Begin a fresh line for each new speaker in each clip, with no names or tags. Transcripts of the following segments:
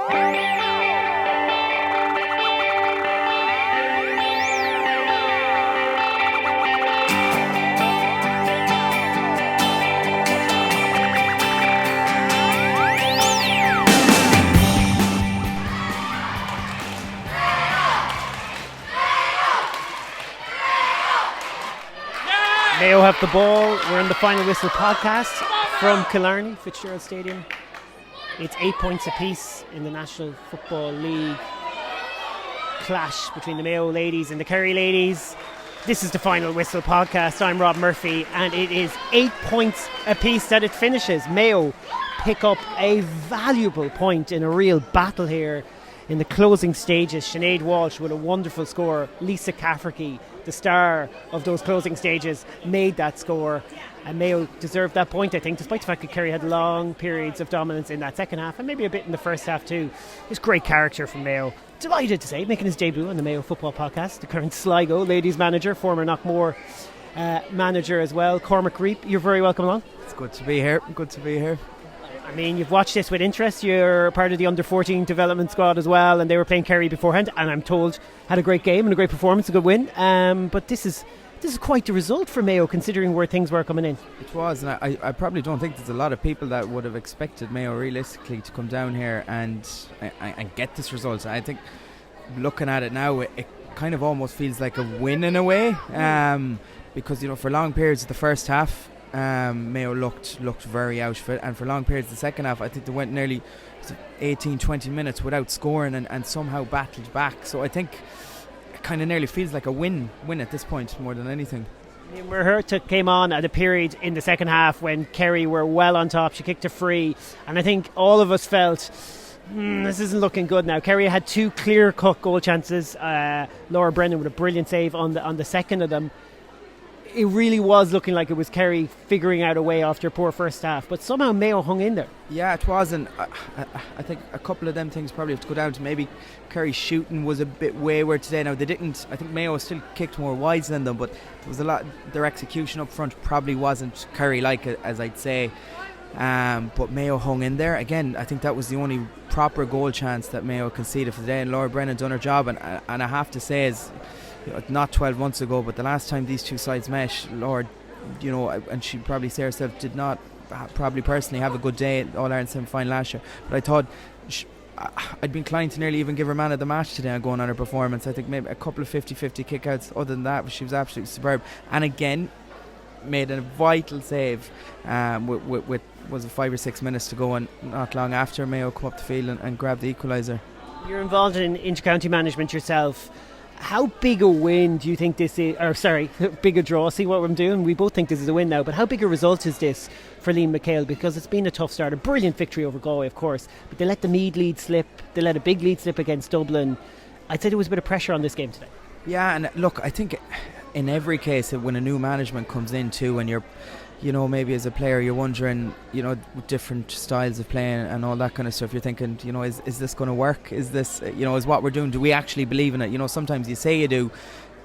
Mayo have the ball. We're in the Final Whistle podcast from Killarney, Fitzgerald Stadium. It's 8 points apiece in the National Football League clash between the Mayo ladies and the Kerry ladies. This is the Final Whistle podcast. I'm Rob Murphy, and it is 8 points apiece that it finishes. Mayo pick up a valuable point in a real battle here in the closing stages. Sinéad Walsh with a wonderful score. Lisa Cafferty, the star of those closing stages, made that score, and Mayo deserved that point, I think, despite the fact that Kerry had long periods of dominance in that second half and maybe a bit in the first half too. It's great character from Mayo. Delighted to say, making his debut on the Mayo Football Podcast, the current Sligo ladies manager, former Knockmore manager as well, Cormac Reape. You're very welcome along.
It's good to be here. Good to be here.
I mean, you've watched this with interest. You're part of the under-14 development squad as well, and they were playing Kerry beforehand, and I'm told had a great game and a great performance, a good win. But this is quite the result for Mayo, considering where things were coming in.
It was, and I probably don't think there's a lot of people that would have expected Mayo realistically to come down here and get this result. I think looking at it now, it kind of almost feels like a win in a way, because for long periods of the first half, Mayo looked very out of it, and for long periods of the second half I think they went nearly 18-20 minutes without scoring and somehow battled back. So I think it kind of nearly feels like a win at this point more than anything.
Murherta came on at a period in the second half when Kerry were well on top. She kicked a free, and I think all of us felt this isn't looking good now. Kerry had two clear-cut goal chances. Laura Brennan with a brilliant save on the second of them. It really was looking like it was Kerry figuring out a way after a poor first half, but somehow Mayo hung in there.
Yeah, it was, and I think a couple of them things probably have to go down to maybe Kerry's shooting was a bit wayward today. Now, they didn't, I think Mayo still kicked more wides than them, but there was a lot, their execution up front probably wasn't Kerry-like, as I'd say. But Mayo hung in there. Again, I think that was the only proper goal chance that Mayo conceded for the day, and Laura Brennan done her job, and I have to say, not 12 months ago, but the last time these two sides met, Lord, and she'd probably say herself, did not probably personally have a good day at All-Ireland semi-final last year, but I thought I'd be inclined to nearly even give her man of the match today and going on her performance. I think maybe a couple of 50-50 kickouts. Other than that, she was absolutely superb, and again made a vital save with was it 5 or 6 minutes to go, and not long after Mayo come up the field and grab the equaliser. You're
involved in inter-county management yourself. How big a win do you think this is? Or sorry, big a draw. See what I'm doing? We both think this is a win now, but how big a result is this for Liam McHale? Because it's been a tough start. A brilliant victory over Galway, of course, but they let the Meath lead slip. They let a big lead slip against Dublin. I'd say there was a bit of pressure on this game today. Yeah, and look, I think in every case when a new management comes in too, and you're, maybe as a player you're wondering, different styles of playing and all that kind of stuff. You're thinking, is this going to work? Is this, is what we're doing? Do we actually believe in it? Sometimes you say you do,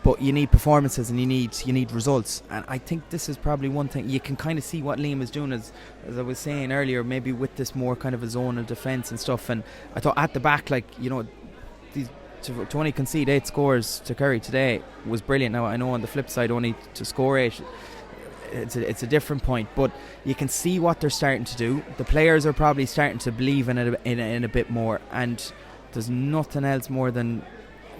but you need performances and you need results. And I think this is probably one thing you can kind of see what Liam is doing, as I was saying earlier, maybe with this more kind of a zone of defence and stuff. And I thought at the back, to only concede 8 scores to Kerry today was brilliant. Now I know on the flip side, only to score 8, it's a different point, but you can see what they're starting to do. The players are probably starting to believe in it in a bit more, and there's nothing else more than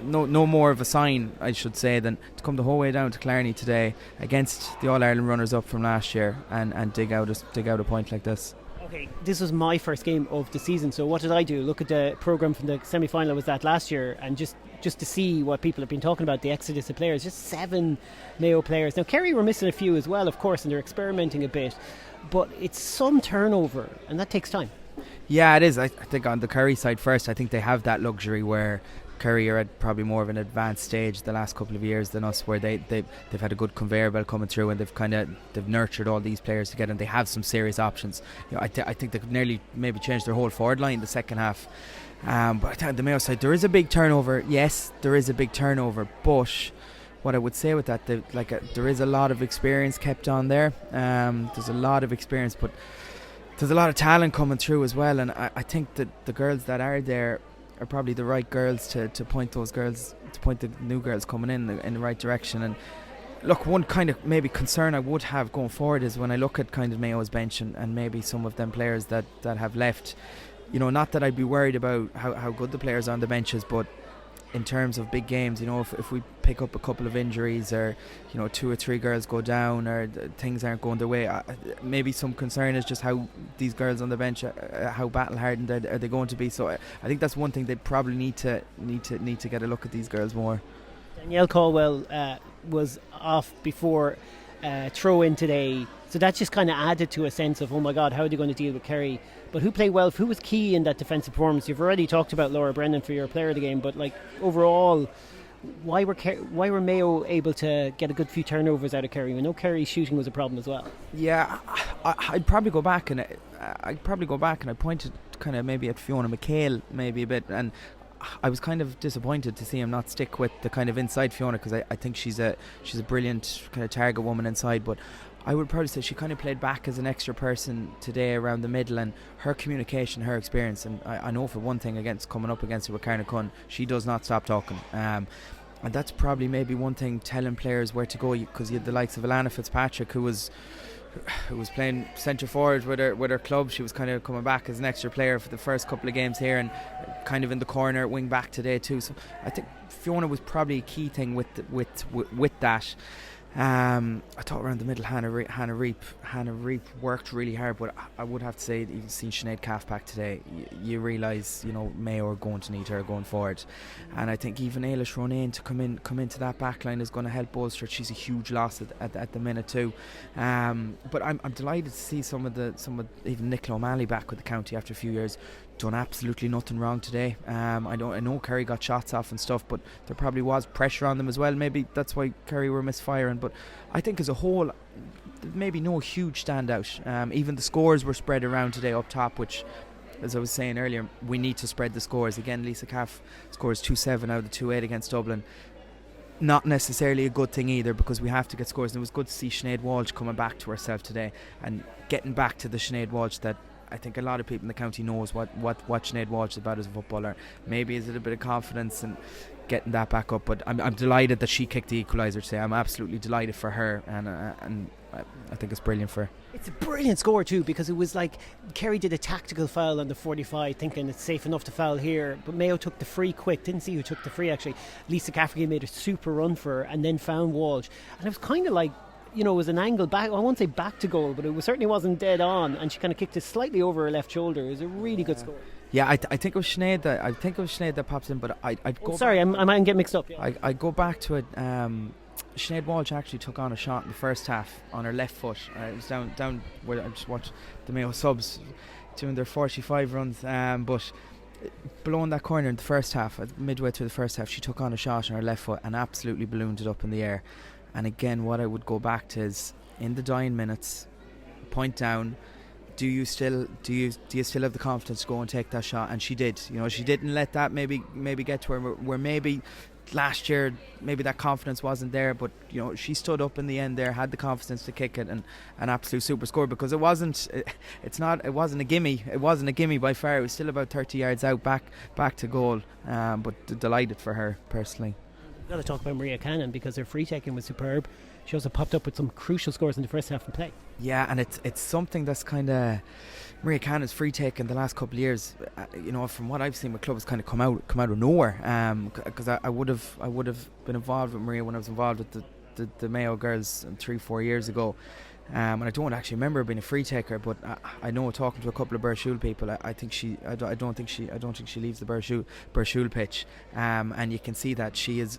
no more of a sign, I should say, than to come the whole way down to Killarney today against the All-Ireland runners up from last year and dig out a point like this. Okay, this was my first game of the season, so what did I do? Look at the programme from the semi-final I was at last year, and just to see what people have been talking about, the exodus of players. Just 7 Mayo players. Now Kerry were missing a few as well, of course, and they're experimenting a bit, but it's some turnover, and that takes time.
Yeah, it is. I think on the Kerry side first, I think they have that luxury where Kerry are at probably more of an advanced stage the last couple of years than us, where they've had a good conveyor belt coming through, and they've nurtured all these players together, and they have some serious options. I think they could nearly maybe change their whole forward line in the second half. But I think on the Mayo side there is a big turnover. Yes, there is a big turnover, but what I would say with that, there is a lot of experience kept on there. There's a lot of experience, but there's a lot of talent coming through as well, and I think that the girls that are there are probably the right girls to point the new girls coming in the right direction. And look, one kind of maybe concern I would have going forward is when I look at kind of Mayo's bench and maybe some of them players that have left, not that I'd be worried about how good the players on the bench is, but in terms of big games, if we pick up a couple of injuries or 2 or 3 girls go down or things aren't going their way, maybe some concern is just how these girls on the bench, how battle hardened are they going to be. So I think that's one thing they probably need to get a look at these girls more.
Danielle Caldwell was off before throw in today, so that just kind of added to a sense of, oh my god, how are they going to deal with Kerry? But who played well? Who was key in that defensive performance? You've already talked about Laura Brennan for your player of the game, but like overall, why were Mayo able to get a good few turnovers out of Kerry? We know Kerry's shooting was a problem as well.
Yeah, I'd probably go back and I pointed kind of maybe at Fiona McHale maybe a bit, and I was kind of disappointed to see him not stick with the kind of inside Fiona, because I think she's a brilliant kind of target woman inside, but I would probably say she kind of played back as an extra person today around the middle, and her communication, her experience, and I know for one thing coming up against her with Carna Cunn, she does not stop talking, and that's probably maybe one thing telling players where to go, because you had the likes of Alana Fitzpatrick who was playing centre forward with her club. She was kind of coming back as an extra player for the first couple of games here, and kind of in the corner wing back today too. So I think Fiona was probably a key thing with that. I thought around the middle Hannah Reape worked really hard, but I would have to say, you've seen Sinead Calf back today, you realise Mayo are going to need her going forward, and I think even Ailish Ronan to come into that back line is going to help bolster it. She's a huge loss at the minute too, but I'm delighted to see some of even Nicola O'Malley back with the county after a few years. Done absolutely nothing wrong today. I know Kerry got shots off and stuff, but there probably was pressure on them as well. Maybe that's why Kerry were misfiring. But I think as a whole, maybe no huge standout. Even the scores were spread around today up top, which, as I was saying earlier, we need to spread the scores. Again, Lisa Calf scores 2-7 out of the 2-8 against Dublin. Not necessarily a good thing either, because we have to get scores. And it was good to see Sinead Walsh coming back to herself today and getting back to the Sinead Walsh that I think a lot of people in the county knows what Sinead Walsh is about as a footballer. Maybe is it a bit of confidence and getting that back up, but I'm delighted that she kicked the equaliser today. I'm absolutely delighted for her, and I think it's brilliant for her.
It's a brilliant score too, because it was like Kerry did a tactical foul on the 45 thinking it's safe enough to foul here, but Mayo took the free quick. Didn't see who took the free actually. Lisa Cafferty made a super run for her and then found Walsh, and it was kind of like, it was an angle back. I won't say back to goal, but it certainly wasn't dead on, and she kind of kicked it slightly over her left shoulder. It was a really good score.
Yeah, I think it was Sinead that pops in, but I'd go.
Sorry, I might get mixed up. Yeah.
I go back to it. Sinead Walsh actually took on a shot in the first half on her left foot. It was down where I just watched the Mayo subs doing their 45 runs, but below in that corner in the first half, midway through the first half, she took on a shot on her left foot and absolutely ballooned it up in the air. And again, what I would go back to is, in the dying minutes, point down, do you still have the confidence to go and take that shot? And she did. She didn't let that maybe get to her where maybe last year maybe that confidence wasn't there, but she stood up in the end there, had the confidence to kick it, and an absolute super score, because it wasn't a gimme by far. It was still about 30 yards out back to goal, but delighted for her personally.
We've got to talk about Maria Cannon, because her free taking was superb. She also popped up with some crucial scores in the first half of play. Yeah,
and it's something that's kind of Maria Cannon's free taking the last couple of years. From what I've seen with clubs, kind of come out of nowhere. Because I would have been involved with Maria when I was involved with the Mayo girls 3-4 years ago. And I don't actually remember her being a free taker, but I know, talking to a couple of Burshul people, I don't think she leaves the Burshul pitch. And you can see that she is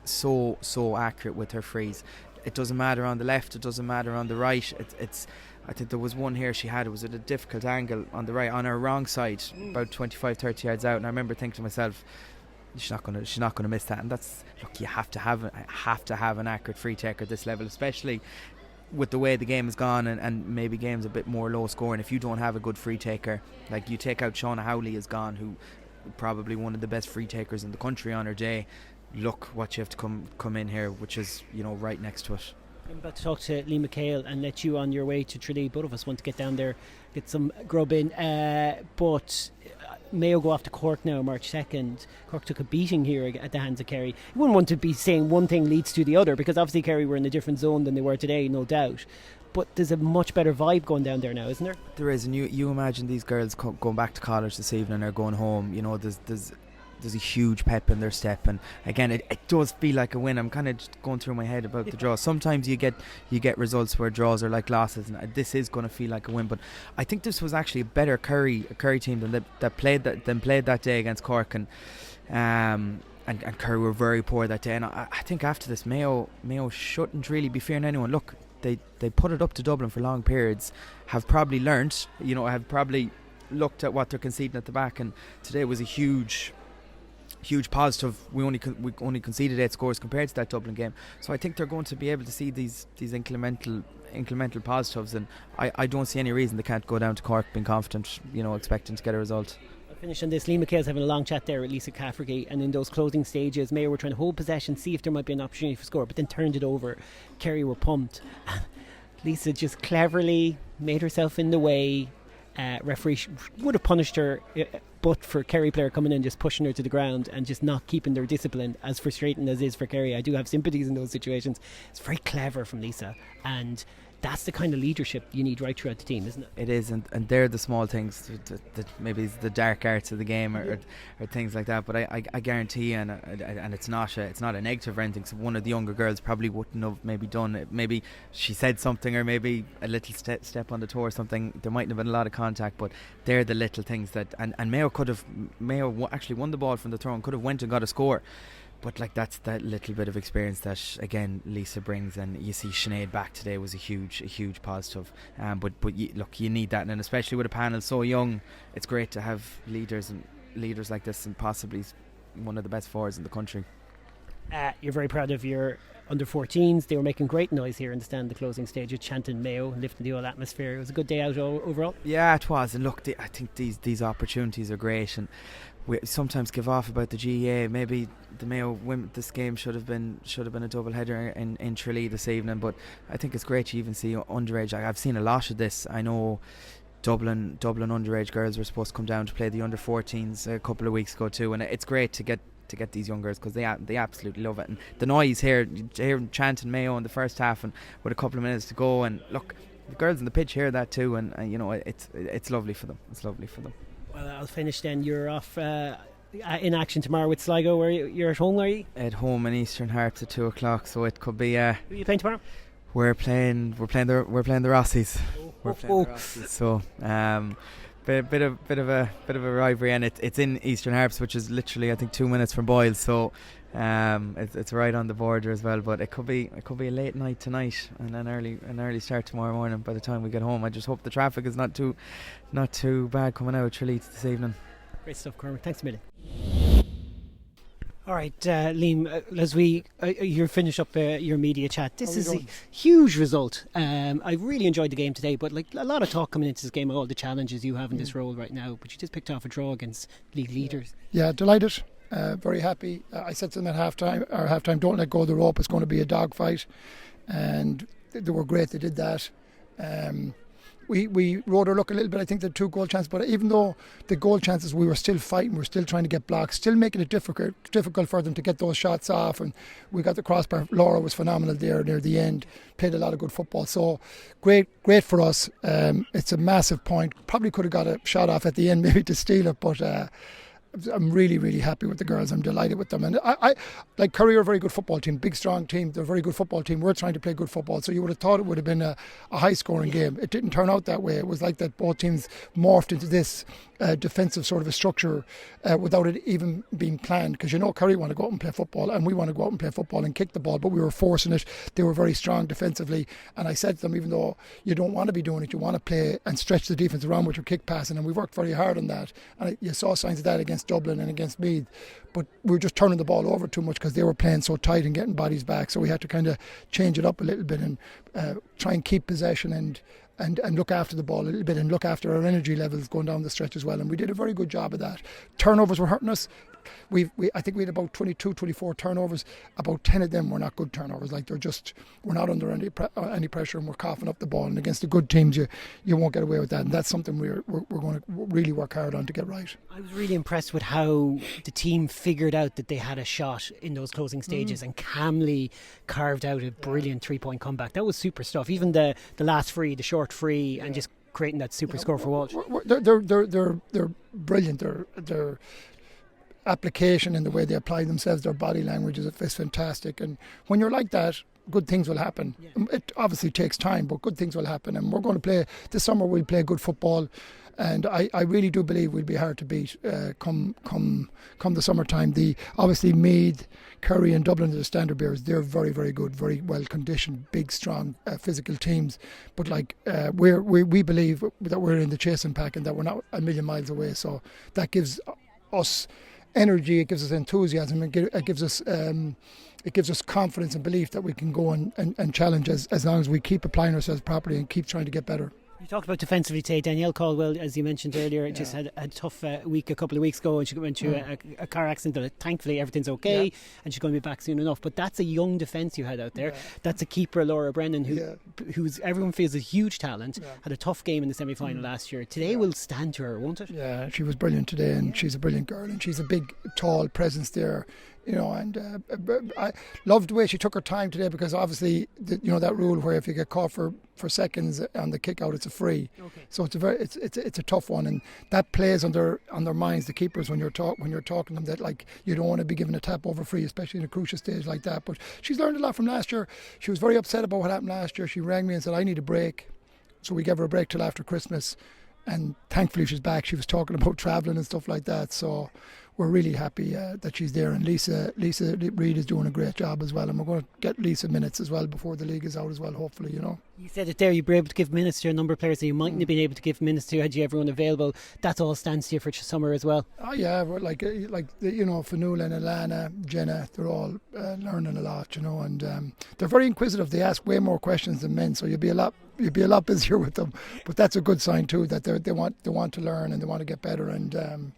so accurate with her frees. It doesn't matter on the left, it doesn't matter on the right. I think there was one here she had, it was at a difficult angle on the right, on her wrong side, about 25-30 yards out, and I remember thinking to myself, she's not going to miss that. And that's, look, you have to have an accurate free taker at this level, especially with the way the game has gone, and maybe games a bit more low scoring. If you don't have a good free taker, like you take out Shauna Howley is gone, who probably one of the best free takers in the country on her day. Look what you have to come in here, which is right next to it.
I'm about to talk to Liam McHale and let you on your way to Tralee. Both of us want to get down there, get some grub in. But Mayo go off to Cork now, March 2nd. Cork took a beating here at the hands of Kerry. You wouldn't want to be saying one thing leads to the other, because obviously Kerry were in a different zone than they were today, no doubt. But there's a much better vibe going down there now, isn't there?
There is, and you imagine these girls going back to college this evening or going home. You know, there's a huge pep in their step, and again, it does feel like a win. I'm kind of just going through my head about the draw. Sometimes you get results where draws are like losses, and this is going to feel like a win. But I think this was actually a better Kerry team than that played that day against Cork, and Kerry were very poor that day. And I think after this, Mayo shouldn't really be fearing anyone. Look, they put it up to Dublin for long periods, have probably learnt, have probably looked at what they're conceding at the back, and today was a huge positive. We only conceded 8 scores compared to that Dublin game, so I think they're going to be able to see these incremental positives, and I don't see any reason they can't go down to Cork being confident, expecting to get a result.
I'll finish on this. Liam McHale's having a long chat there with Lisa Cafferty, and in those closing stages, Mayo were trying to hold possession, see if there might be an opportunity for score, but then turned it over. Kerry were pumped. Lisa just cleverly made herself in the way. Referee would have punished her, but for Kerry player coming in, just pushing her to the ground and just not keeping their discipline, as frustrating as it is for Kerry. I do have sympathies in those situations. It's very clever from Lisa, and that's the kind of leadership you need right throughout the team, isn't it?
It is, and they're the small things that maybe it's the dark arts of the game or things like that. But I guarantee, and it's not a negative or anything. So one of the younger girls probably wouldn't have maybe done it. Maybe she said something, or maybe a little step on the toe or something. There mightn't have been a lot of contact, but they're the little things that. And Mayo actually won the ball from the throw and could have went and got a score. But that's that little bit of experience that again Lisa brings, and you see Sinead back today was a huge positive. But you need that, and especially with a panel so young, it's great to have leaders like this, and possibly one of the best forwards in the country.
You're very proud of your under 14s. They were making great noise here in the stand, the closing stage, chanting Mayo, lifting the whole atmosphere. It was a good day out overall. Yeah,
it was. And look, I think these opportunities are great, and we sometimes give off about the GEA. Maybe the Mayo women, this game should have been a double header in Tralee this evening, but I think it's great you even see underage. I've seen a lot of this. I know Dublin underage girls were supposed to come down to play the under 14s a couple of weeks ago too, and it's great to get these young girls, because they absolutely love it. And the noise here, you hear them chanting Mayo in the first half, and with a couple of minutes to go, and look, the girls on the pitch hear that too, and it's lovely for them. It's lovely for them.
Well, I'll finish then. You're off in action tomorrow with Sligo. Where you're at home, are you?
At home in Eastern Harps at 2 o'clock. So it could be. Who
are you playing tomorrow?
We're playing the Rossies. We're playing the Rossies. So bit of a rivalry, and it's in Eastern Harps, which is literally I think 2 minutes from Boyle. So it's right on the border as well. But it could be a late night tonight and an early start tomorrow morning. By the time we get home, I just hope the traffic is not too bad coming out of Tralee this evening.
Great stuff, Cormac. Thanks a million. All right, Liam, as you finish up your media chat, this is a huge result. I really enjoyed the game today, but a lot of talk coming into this game, all the challenges you have in this role right now, but you just picked off a draw against league leaders.
Yeah, delighted, very happy. I said to them at halftime, don't let go of the rope, it's going to be a dogfight, and they were great, they did that. We rode our luck a little bit. I think the 2 goal chances, but even though the goal chances, we were still fighting, we were still trying to get blocks, still making it difficult for them to get those shots off, and we got the crossbar. Laura was phenomenal there near the end, played a lot of good football, so great for us. It's a massive point, probably could have got a shot off at the end maybe to steal it, but I'm really, really happy with the girls. I'm delighted with them. And I like Kerry are a very good football team, big, strong team. They're a very good football team. We're trying to play good football. So you would have thought it would have been a high-scoring game. It didn't turn out that way. It was like that both teams morphed into this defensive sort of a structure without it even being planned. Because Kerry want to go out and play football, and we want to go out and play football and kick the ball, but we were forcing it. They were very strong defensively. And I said to them, even though you don't want to be doing it, you want to play and stretch the defence around with your kick passing. And we worked very hard on that. And you saw signs of that against Dublin and against Meath, but we were just turning the ball over too much because they were playing so tight and getting bodies back, so we had to kind of change it up a little bit. And try and keep possession and look after the ball a little bit and look after our energy levels going down the stretch as well. And we did a very good job of that. Turnovers were hurting us. I think we had about 22, 24 turnovers. About 10 of them were not good turnovers. Like we're not under any pressure and we're coughing up the ball. And against the good teams, you won't get away with that. And that's something we're going to really work hard on to get right.
I was really impressed with how the team figured out that they had a shot in those closing stages and calmly carved out a brilliant 3-point comeback. That was super stuff. Even the last free, the short free, and just creating that super score for Walsh.
They're brilliant. They're application and the way they apply themselves, their body language is fantastic. And when you're like that, good things will happen. It obviously takes time, but good things will happen. And we're going to play this summer. We'll play good football, and I really do believe we'll be hard to beat come the summertime. Obviously Meath, Kerry, and Dublin are the standard bearers. They're very, very good, very well conditioned, big, strong, physical teams. But we believe that we're in the chasing pack and that we're not a million miles away. So that gives us energy, it gives us enthusiasm, it gives us confidence and belief that we can go and challenge as long as we keep applying ourselves properly and keep trying to get better.
You talked about defensively today. Danielle Caldwell, as you mentioned earlier, just had a tough week a couple of weeks ago, and she went through a car accident. Thankfully everything's okay, and she's going to be back soon enough. But that's a young defence you had out there. That's a keeper, Laura Brennan, who's everyone feels a huge talent. Had a tough game in the semi-final last year. Today will stand to her, won't it? Yeah,
she was brilliant today, and she's a brilliant girl, and she's a big, tall presence there. And I loved the way she took her time today, because obviously that rule where if you get caught for seconds on the kick out, it's a free. Okay. So it's a tough one, and that plays on their minds, the keepers, when you're talking to them, that like you don't want to be given a tap over free, especially in a crucial stage like that. But she's learned a lot from last year. She was very upset about what happened last year. She rang me and said, I need a break. So we gave her a break till after Christmas, and thankfully she's back. She was talking about travelling and stuff like that. So we're really happy that she's there, and Lisa Reid is doing a great job as well, and we're going to get Lisa minutes as well before the league is out as well, hopefully.
You said it there, you were able to give minutes to a number of players that you mightn't have been able to give minutes to had you everyone available. That all stands to you for summer as well.
Oh yeah, like Fanula and Alana, Jenna, they're all learning a lot, and they're very inquisitive. They ask way more questions than men, so you'll be a lot busier with them. But that's a good sign too, that they want to learn and they want to get better, and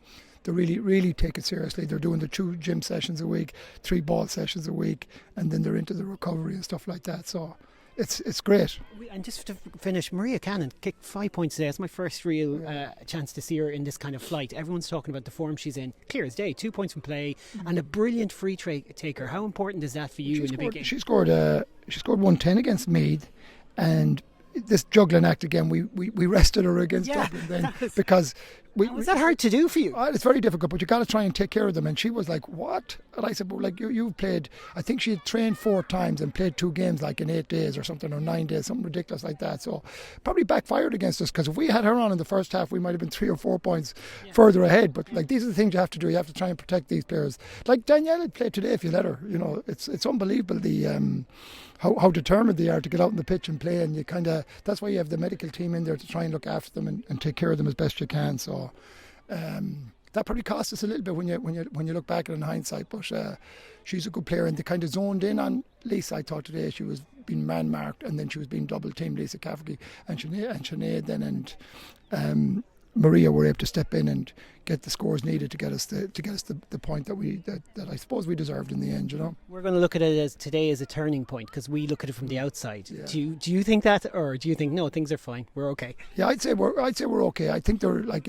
they really, really take it seriously. They're doing the 2 gym sessions a week, 3 ball sessions a week, and then they're into the recovery and stuff like that. So it's great.
And just to finish, Maria Cannon kicked 5 points today. It's my first real chance to see her in this kind of flight. Everyone's talking about the form she's in. Clear as day, 2 points from play, and a brilliant free taker. How important is that for you in the big game? She scored
110 against Meath, and this juggling act again, we rested her against Dublin then, because
was that hard to do for you?
It's very difficult, but you got to try and take care of them. And she was like, what? And I said, well, like you've played, I think she had trained 4 times and played 2 games like in 8 days or something, or 9 days, something ridiculous like that. So probably backfired against us, because if we had her on in the first half, we might have been 3 or 4 points further ahead. But like, these are the things you have to do. You have to try and protect these players. Like Danielle had played today, if you let her. It's unbelievable how determined they are to get out on the pitch and play, and that's why you have the medical team in there to try and look after them and take care of them as best you can. So that probably cost us a little bit when you look back at it in hindsight, but she's a good player, and they kind of zoned in on Lisa. I thought today she was being man marked, and then she was being double teamed, Lisa Cafferty and Sinéad then, and Maria were able to step in and get the scores needed to get us the point that I suppose we deserved in the end.
We're going to look at it as today as a turning point, because we look at it from the outside. Yeah. Do you think that, or do you think no, things are fine, we're okay?
Yeah, I'd say we're okay. I think they're like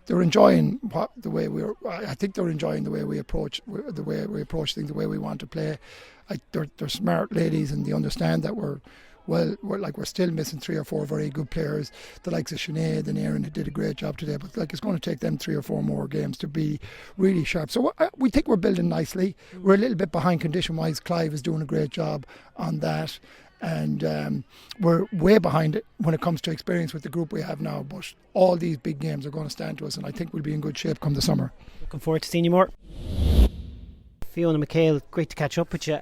they're enjoying the way we're. I think they're enjoying the way we approach things, the way we want to play. They're smart ladies, and they understand that we're still missing 3 or 4 very good players, the likes of Sinéad and Erin, who did a great job today, but it's going to take them 3 or 4 more games to be really sharp. So we think we're building nicely. We're a little bit behind condition-wise. Clive is doing a great job on that, and we're way behind it when it comes to experience with the group we have now, but all these big games are going to stand to us, and I think we'll be in good shape come the summer.
Looking forward to seeing you more. Fiona McHale, great to catch up with you.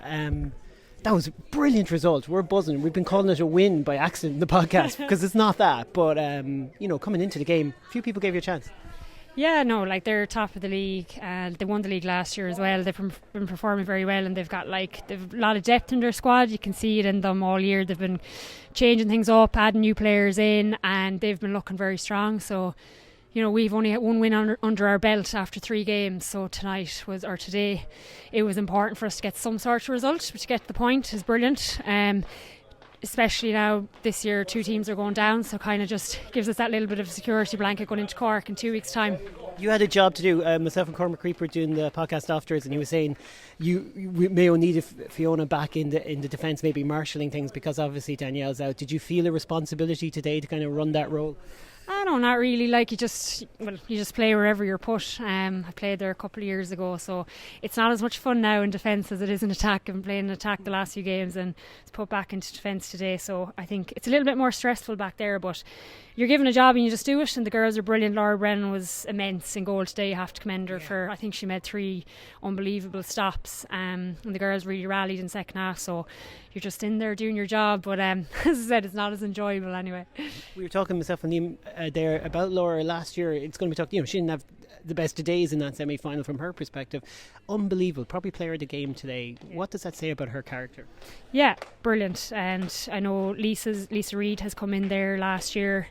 That was a brilliant result. We're buzzing. We've been calling it a win by accident in the podcast because it's not that. But, coming into the game, a few people gave you a chance.
Yeah, no, like they're top of the league. They won the league last year as well. They've been performing very well, and they've a lot of depth in their squad. You can see it in them all year. They've been changing things up, adding new players in, and they've been looking very strong. So, we've only had one win under our belt after 3 games. So today, it was important for us to get some sort of result, but to get the point is brilliant. Especially now this year 2 teams are going down, so kind of just gives us that little bit of security blanket going into Cork in 2 weeks' time.
You had a job to do. Myself and Cormac Reape were doing the podcast afterwards, and he was saying Mayo needed Fiona back in the defence, maybe marshalling things, because obviously Danielle's out. Did you feel a responsibility today to kind of run that role?
No, not really. Like you just play wherever you're put. I played there a couple of years ago, so it's not as much fun now in defence as it is in attack. I've been playing attack the last few games, and it's put back into defence today. So I think it's a little bit more stressful back there, but you're given a job and you just do it. And the girls are brilliant. Laura Brennan was immense in goal today. You have to commend her for. I think she made 3 unbelievable stops, and the girls really rallied in second half. So you're just in there doing your job, but as I said, it's not as enjoyable anyway.
We were talking myself and Liam there about Laura last year. It's going to be tough. She didn't have the best of days in that semi-final from her perspective. Unbelievable. Probably player of the game today. What does that say about her character?
Yeah, brilliant. And I know Lisa Reid has come in there last year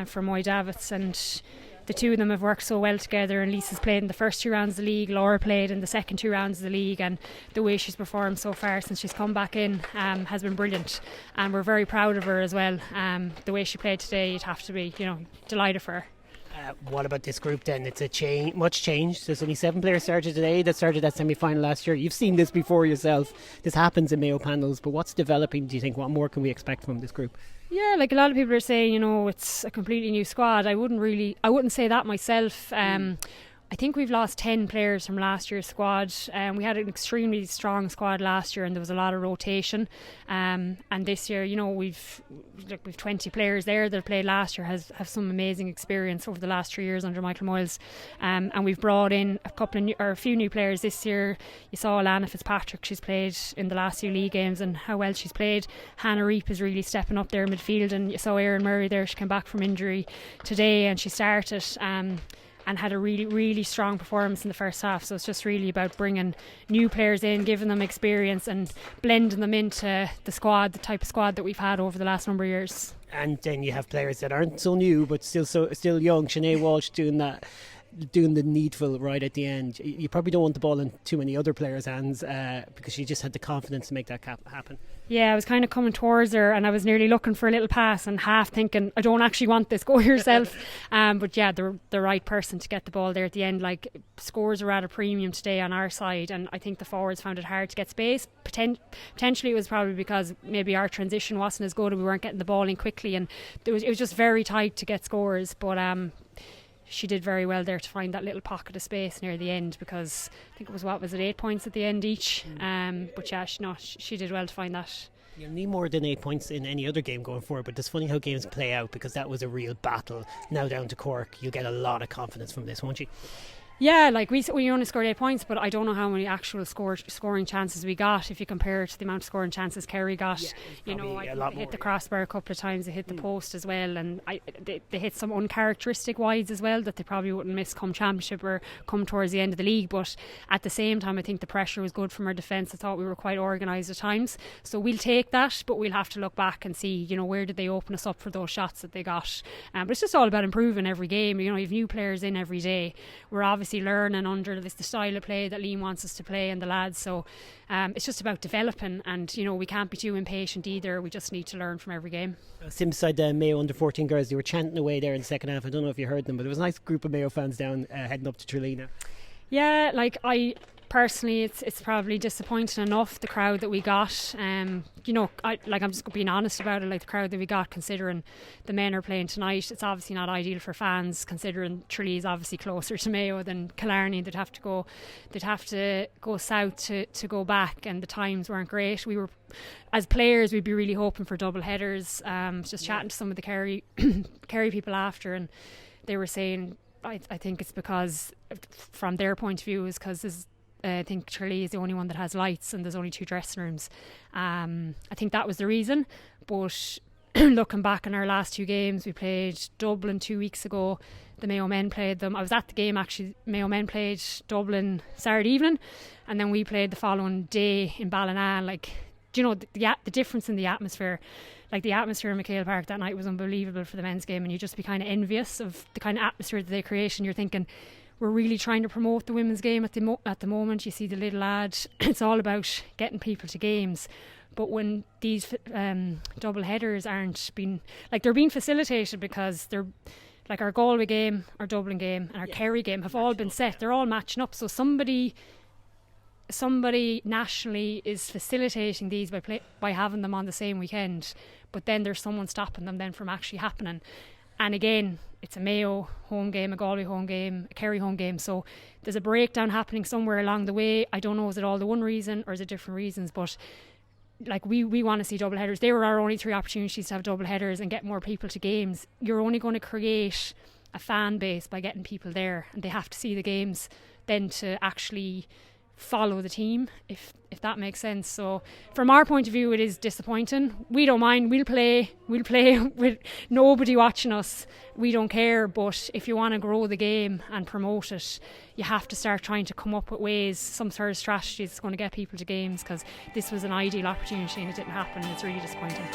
for Moy Davitz, and the two of them have worked so well together, and Lisa's played in the first 2 rounds of the league, Laura played in the second 2 rounds of the league, and the way she's performed so far since she's come back in has been brilliant, and we're very proud of her as well. The way she played today, you'd have to be delighted for her.
What about this group then? It's much change. There's only 7 players started today that started that semi-final last year. You've seen this before yourself. This happens in Mayo panels, but what's developing, do you think? What more can we expect from this group?
Yeah, like a lot of people are saying, it's a completely new squad. I wouldn't say that myself. I think we've lost 10 players from last year's squad. We had an extremely strong squad last year, and there was a lot of rotation. And this year, we've 20 players there that played last year have some amazing experience over the last 3 years under Michael Moyles. And we've brought in a few new players this year. You saw Alana Fitzpatrick; she's played in the last few league games, and how well she's played. Hannah Reape is really stepping up there in midfield, and you saw Erin Murray there. She came back from injury today, and she started. And had a really, really strong performance in the first half. So it's just really about bringing new players in, giving them experience, and blending them into the type of squad that we've had over the last number of years. And
then you have players that aren't so new but still young. Sinead Walsh doing the needful right at the end. You probably don't want the ball in too many other players' hands because she just had the confidence to make that happen. Yeah, I was kind of coming towards her, and I was nearly looking for a little pass and half thinking, I don't actually want this, go yourself. But yeah, the right person to get the ball there at the end. Like, scores are at a premium today on our side, and I think the forwards found it hard to get space. Potentially it was probably because maybe our transition wasn't as good and we weren't getting the ball in quickly, and it was just very tight to get scores. But she did very well there to find that little pocket of space near the end, because I think it was 8 points at the end each. But yeah, she did well to find that. You'll need more than 8 points in any other game going forward, but it's funny how games play out, because that was a real battle. Now down to Cork, you'll get a lot of confidence from this, won't you? Yeah, like we only scored 8 points, but I don't know how many actual scoring chances we got if you compare it to the amount of scoring chances Kerry got. Yeah, I think they hit the crossbar a couple of times, they hit the post as well, and they hit some uncharacteristic wides as well that they probably wouldn't miss come championship or come towards the end of the league. But at the same time, I think the pressure was good from our defence. I thought we were quite organised at times, so we'll take that, but we'll have to look back and see, where did they open us up for those shots that they got. But it's just all about improving every game. You have new players in every day. We're obviously learning under the style of play that Liam wants us to play and the lads, so it's just about developing, and we can't be too impatient either. We just need to learn from every game. Beside the Mayo under 14 girls, they were chanting away there in the second half. I don't know if you heard them, but there was a nice group of Mayo fans down heading up to Trelina. Yeah, like personally, it's probably disappointing enough, the crowd that we got. I'm just being honest about it. Like, the crowd that we got, considering the men are playing tonight, it's obviously not ideal for fans, considering Tralee is obviously closer to Mayo than Killarney. They'd have to go south to go back, and the times weren't great. We were, as players, we'd be really hoping for double headers. Just chatting to some of the Kerry people after, and they were saying, I think it's because, from their point of view, is because I think Tralee is the only one that has lights, and there's only 2 dressing rooms. I think that was the reason, but
looking back on our last 2 games, we played Dublin 2 weeks ago. The Mayo men played them. I was at the game actually. Mayo men played Dublin Saturday evening, and then we played the following day in Ballina. Like, do you know the difference in the atmosphere? Like, the atmosphere in McHale Park that night was unbelievable for the men's game, and you just be kind of envious of the kind of atmosphere that they create. And you're thinking, we're really trying to promote the women's game at the moment. You see the little lad. It's all about getting people to games. But when these double headers aren't being, like, they're being facilitated because they're, like, our Galway game, our Dublin game and our Kerry game have all been set. They're all matching up. So somebody nationally is facilitating these by having them on the same weekend. But then there's someone stopping them then from actually happening. And again, it's a Mayo home game, a Galway home game, a Kerry home game. So there's a breakdown happening somewhere along the way. I don't know, is it all the one reason or is it different reasons? But like, we want to see double headers. They were our only 3 opportunities to have double headers and get more people to games. You're only going to create a fan base by getting people there, and they have to see the games then to actually follow the team, if that makes sense. So from our point of view, it is disappointing. We don't mind. We'll play with nobody watching us. We don't care. But if you want to grow the game and promote it, you have to start trying to come up with ways, some sort of strategy that's going to get people to games, because this was an ideal opportunity and it didn't happen. It's really disappointing.